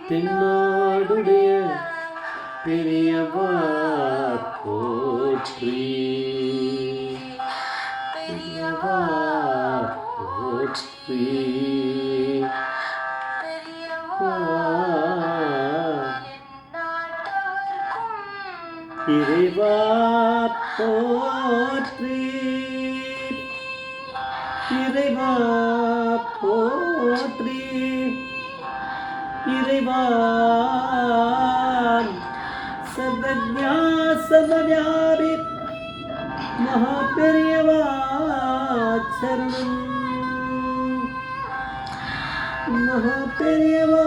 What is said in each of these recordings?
தென்னாடுடைய பெரியவா போற்றி, பெரியவா போற்றி, பெரியவா இறைவா போற்றி, இறைவா போற்றி, இறைவா சர்வஜ்ஞா சர்வவ்யாபி மகா பெரியவா சரணம், மகா பெரியவா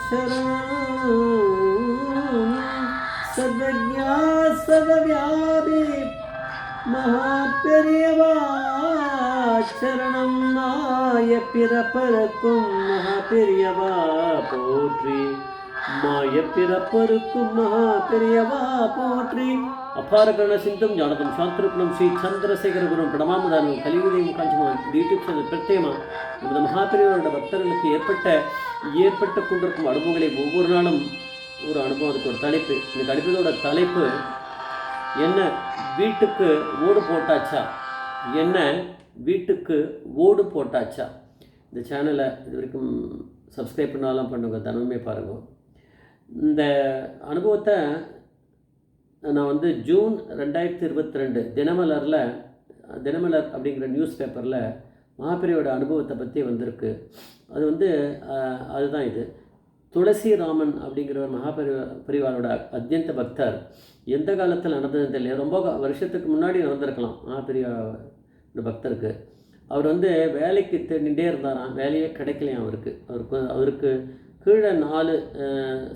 சரணம், சர்வஜ்ஞா சர்வவ்யாபி மகா பெரியவா சரணம். மாய பிறப்பருக்கும் மகா பெரியவா போற்றி, மாய பிறப்பருக்கும் மகா பெரியவா போற்றி. அபாரகரண சிந்தும் ஞானதம் சாந்திருப்பணம் ஸ்ரீ சந்திரசேகர குரு பிரணமாமுதானம் கலியுகம் காஞ்சிமான் யூடியூப் சேனல் பிரத்யேகமாக நமது மகாபெரியவரோட பக்தர்களுக்கு ஏற்பட்டு கொண்டிருக்கும் அனுபவங்களை ஒவ்வொரு நாளும் ஒரு அனுபவம், அதுக்கு ஒரு தலைப்பு. இந்த கணிப்பதோட தலைப்பு என்ன, வீட்டுக்கு ஓடு போட்டாச்சா, என்ன வீட்டுக்கு ஓடு போட்டாச்சா. இந்த சேனலை இது வரைக்கும் சப்ஸ்கிரைப் பண்ணாலாம் பண்ணுங்க, தினமே பாருங்கள். இந்த அனுபவத்தை நான் ஜூன் 2022 தினமலர் அப்படிங்கிற நியூஸ் பேப்பரில் மகாபெரியோட அனுபவத்தை பற்றி வந்திருக்கு. அது அதுதான் இது. துளசி ராமன் அப்படிங்கிறவர் மகாபெரிவாரோட அத்தியந்த பக்தர். எந்த காலத்தில் நடந்ததுன்னு தெரியல, ரொம்ப வருஷத்துக்கு முன்னாடி நடந்திருக்கலாம். மகாபெரிவாரோட பக்தருக்கு அவர் வேலைக்கு தேடிகிட்டே இருந்தாராம், வேலையே கிடைக்கலையாம் அவருக்கு கீழே 4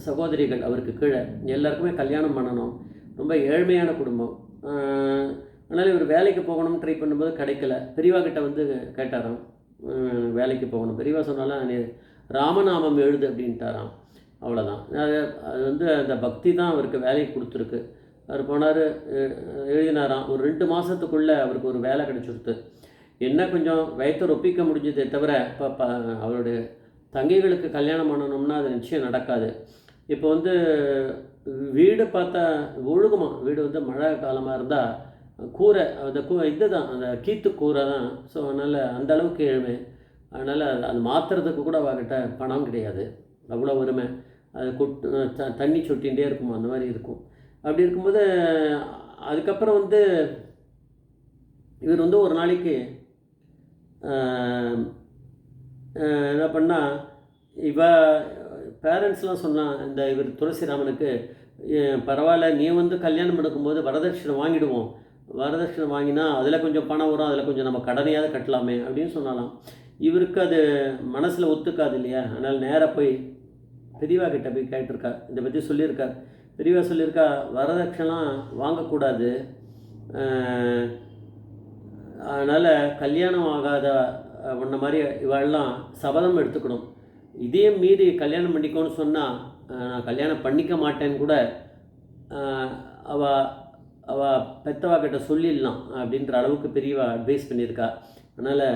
சகோதரிகள் அவருக்கு கீழே. எல்லாருக்குமே கல்யாணம் பண்ணணும், ரொம்ப ஏழ்மையான குடும்பம். அதனால் இவர் வேலைக்கு போகணும்னு ட்ரை பண்ணும்போது கிடைக்கல. பெரியவா கிட்ட கேட்டாராம் வேலைக்கு போகணும். பெரியவா சொன்னாலும் ராமநாமம் எழுது அப்படின்ட்டாராம். அவ்வளோதான். அது அந்த பக்தி தான் அவருக்கு வேலைக்கு கொடுத்துருக்கு. அவர் போனார், எழுதினாராம். ஒரு 2 மாதத்துக்குள்ளே அவருக்கு ஒரு வேலை கிடச்சிருத்து. என்ன கொஞ்சம் வயத்தை ஒப்பிக்க முடிஞ்சதே தவிர இப்போ அவருடைய தங்கைகளுக்கு கல்யாணம் பண்ணணும்னா அது நிச்சயம் நடக்காது. இப்போ வீடு பார்த்தா ஒழுகுமா, வீடு மழை காலமாக இருந்தால் கூரை இதுதான், அந்த கீத்து கூரை தான். ஸோ அதனால் அந்த அளவுக்கு ஏழ்மை. அதனால் அது மாற்றுறதுக்கு கூட அவர்கிட்ட பணம் கிடையாது, அவ்வளோ வறுமை. அது தண்ணி சொட்டிகிட்டே இருக்குமா, அந்த மாதிரி இருக்கும். அப்படி இருக்கும்போது அதுக்கப்புறம் இவர் ஒரு நாளைக்கு என்ன பண்ணால், பேரண்ட்ஸ்லாம் சொன்னான் இவர் துளசிராமனுக்கு, பரவாயில்ல நீ கல்யாணம் எடுக்கும்போது வரதட்சணை வாங்கிடுவோம், வரதட்சணை வாங்கினா அதில் கொஞ்சம் பணம் வரும், அதில் கொஞ்சம் நம்ம கடனையாவது கட்டலாமே அப்படின்னு சொன்னாலாம். இவருக்கு அது மனசில் ஒத்துக்காது இல்லையா. அதனால் நேராக போய் பெரியவா கிட்ட போய் கேட்டிருக்கா, இதை பற்றி சொல்லியிருக்கார். பெரியவா சொல்லியிருக்கா, வரதட்சணைலாம் வாங்கக்கூடாது, அதனால் கல்யாணம் ஆகாத உன்ன மாதிரி இவெல்லாம் சபதம் எடுத்துக்கணும். இதையும் மீறி கல்யாணம் பண்ணிக்கோன்னு சொன்னால் நான் கல்யாணம் பண்ணிக்க மாட்டேன்னு கூட அவள் பெத்தவா கிட்ட சொல்லிடலாம் அப்படின்ற அளவுக்கு பெரியவா அட்வைஸ் பண்ணியிருக்கா. அதனால்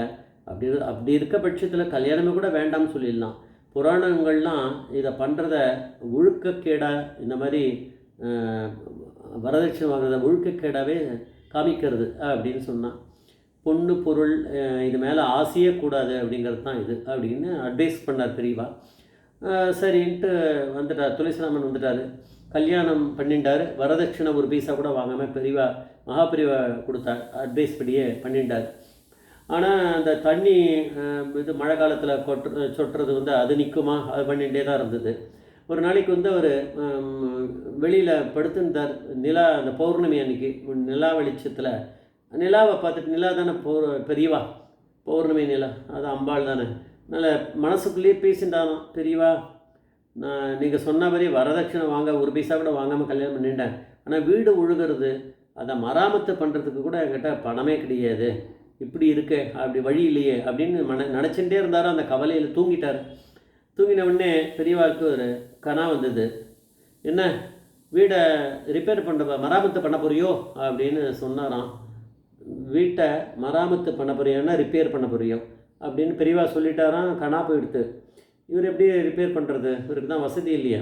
அப்படி இருக்க பட்சத்தில் கல்யாணமே கூட வேண்டாம்னு சொல்லிடலாம். புராணங்கள்லாம் இதை பண்ணுறத ஒழுக்கக்கேடாக, இந்த மாதிரி வரதட்சணை வாங்குறத ஒழுக்கக்கேடாகவே காமிக்கிறது அப்படின்னு சொன்னான். பொண்ணு பொருள் இது மேலே ஆசையே கூடாது அப்படிங்கிறது தான் இது அப்படின்னு அட்வைஸ் பண்ணார் பெரியவா. சரின்ட்டு வந்துட்டார், துளசிராமன் வந்துட்டார், கல்யாணம் பண்ணிட்டார். வரதட்சணை ஒரு பைசா கூட வாங்காமல் பெரியவா மகாபெரிவா கொடுத்தார், அட்வைஸ் படியே பண்ணிட்டார். ஆனால் அந்த தண்ணி மழை காலத்தில் சொட்டுறது அது நிற்குமா, அது பண்ணிகிட்டே தான் இருந்தது. ஒரு நாளைக்கு அவர் வெளியில் படுத்துருந்தார். அந்த பௌர்ணமி அன்னைக்கு நிலா வெளிச்சத்தில் நிலாவை பார்த்துட்டு, நிலா தானே பெரியவா, பௌர்ணமி நிலா அது அம்பாள் தானே. அதனால் மனசுக்குள்ளேயே பேசிட்டானோ, பெரியவா நீங்கள் சொன்ன மாதிரி வரதட்சணை வாங்க ஒரு பைசா கூட வாங்காமல் கல்யாணம் பண்ணிட்டேன், ஆனால் வீடு ஒழுகிறது அதை மராமத்து பண்ணுறதுக்கு கூட என்கிட்ட பணமே கிடையாது, இப்படி இருக்கு, அப்படி வழி இல்லையே அப்படின்னு நினச்சிட்டே இருந்தார். அந்த கவலையில் தூங்கிட்டார். தூங்கின உடனே பெரியவாளுக்கு ஒரு கனா வந்தது. என்ன வீடை ரிப்பேர் மராமத்து பண்ண போறியோ அப்படின்னு சொன்னாராம். வீட்டை மராமத்து பண்ண போறியோன்னா ரிப்பேர் பண்ண போறியோ, அப்படின்னு பெரியவா சொல்லிட்டாராம். கணா போயிடுத்து. இவர் எப்படி ரிப்பேர் பண்ணுறது? இவருக்கு தான் வசதி இல்லையா?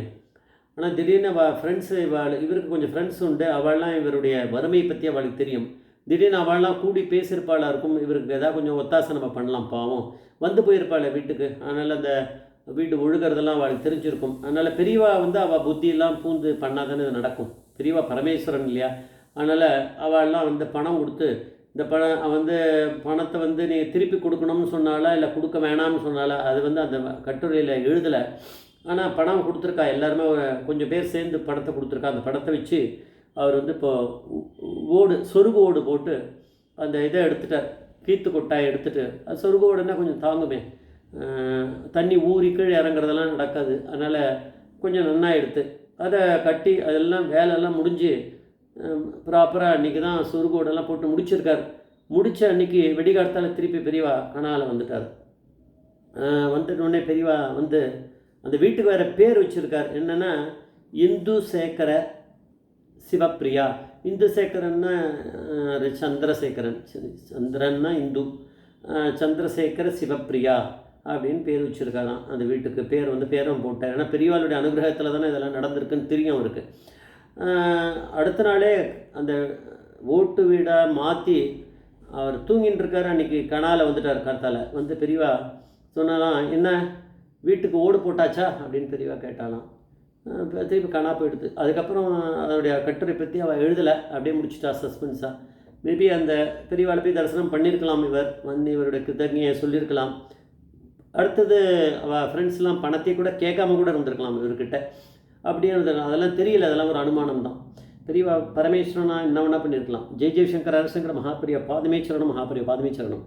ஆனால் திடீர்னு ஃப்ரெண்ட்ஸு இவருக்கு கொஞ்சம் ஃப்ரெண்ட்ஸ் உண்டு. அவள்லாம் இவருடைய வறுமையை பற்றி அவளுக்கு தெரியும். திடீர்னு அவள்லாம் கூடி பேசியிருப்பாளாக இருக்கும். இவருக்கு ஏதாவது கொஞ்சம் ஒத்தாசை நம்ம பண்ணலாம், பாவம் வந்து போயிருப்பாள் வீட்டுக்கு. அதனால் அந்த வீடு ஒழுகிறதெல்லாம் அவளுக்கு தெரிஞ்சிருக்கும். அதனால் பெரியவா வந்து அவள் புத்தியெல்லாம் பூந்து பண்ணாதானே இது நடக்கும். பெரியவா பரமேஸ்வரன் இல்லையா? அதனால் அவள்லாம் வந்து பணம் கொடுத்து, இந்த வந்து பணத்தை வந்து நீ திருப்பி கொடுக்கணும்னு சொன்னாலா இல்லை கொடுக்க வேணாம்னு சொன்னாலா அது வந்து அந்த கட்டுரையில் எழுதலை. ஆனால் பணம் கொடுத்துருக்கா. எல்லாருமே கொஞ்சம் பேர் சேர்ந்து பணத்தை கொடுத்துருக்கா. அந்த பணத்தை வச்சு அவர் வந்து இப்போது சொருகு ஓடு போட்டு அந்த இதை எடுத்துட்டார். கீத்து கொட்டாயை எடுத்துகிட்டு, அது சொருகு ஓடுன்னா கொஞ்சம் தாங்குமே, தண்ணி ஊறி கீழே இறங்குறதெல்லாம் நடக்காது. அதனால் கொஞ்சம் நன்னா எடுத்து அதை கட்டி அதெல்லாம் வேலையெல்லாம் முடிஞ்சு ப்ராப்பராக அன்றைக்கி தான் சொருகோடெல்லாம் போட்டு முடிச்சிருக்கார். முடித்த அன்றைக்கி வெடிகாலத்தால் திருப்பி பெரியவா கனாவில் வந்துட்டார். வந்துட்டோடனே பெரியவா வந்து அந்த வீட்டுக்கு வேறு பேர் வச்சுருக்கார். என்னென்னா இந்து சேகர சிவப்பிரியா. இந்து சேகரன்னா சந்திரசேகரன், சந்திரன்னா இந்து, சந்திரசேகர சிவப்பிரியா அப்படின்னு பேர் வச்சுருக்காராம். அந்த வீட்டுக்கு பேர் வந்து பேரும் போட்டார். ஏன்னா பெரியவாளுடைய அனுகிரகத்தில் தானே இதெல்லாம் நடந்திருக்குன்னு தெரியும் அவருக்கு. அடுத்த நாளே அந்த ஓட்டு வீடாக மாற்றி அவர் தூங்கின்னு இருக்கார். அன்றைக்கி கனாவில் வந்துட்டார். காத்தால் வந்து பெரியவா சொன்னாலாம், என்ன வீட்டுக்கு ஓடு போட்டாச்சா அப்படின்னு பெரியவா கேட்டாலாம். திருப்பி கனா போயிடுது. அதுக்கப்புறம் அதனுடைய கட்டுரை பற்றி அவள் எழுதலை, அப்படியே முடிச்சுட்டா சஸ்பென்ஸாக. மேபி அந்த பெரியவாளை போய் தரிசனம் பண்ணியிருக்கலாம், இவர் வந்து இவருடைய கிருத்தஜ்ஞையை சொல்லியிருக்கலாம். அடுத்தது அவள் ஃப்ரெண்ட்ஸ்லாம் பணத்தை கூட கேட்காம கூட இருந்திருக்கலாம் இவர்கிட்ட. அப்படியே அதெல்லாம் தெரியல, அதெல்லாம் ஒரு அனுமானம் தான். பெரியவா பரமேஸ்வரனா என்ன வேணா பண்ணியிருக்கலாம். ஜெய் ஜெய்சங்கர் ஹரிசங்கர மகாபிரியா பாதமேச்சரணம், மகாபிரியா பாதமேச்சரணம்.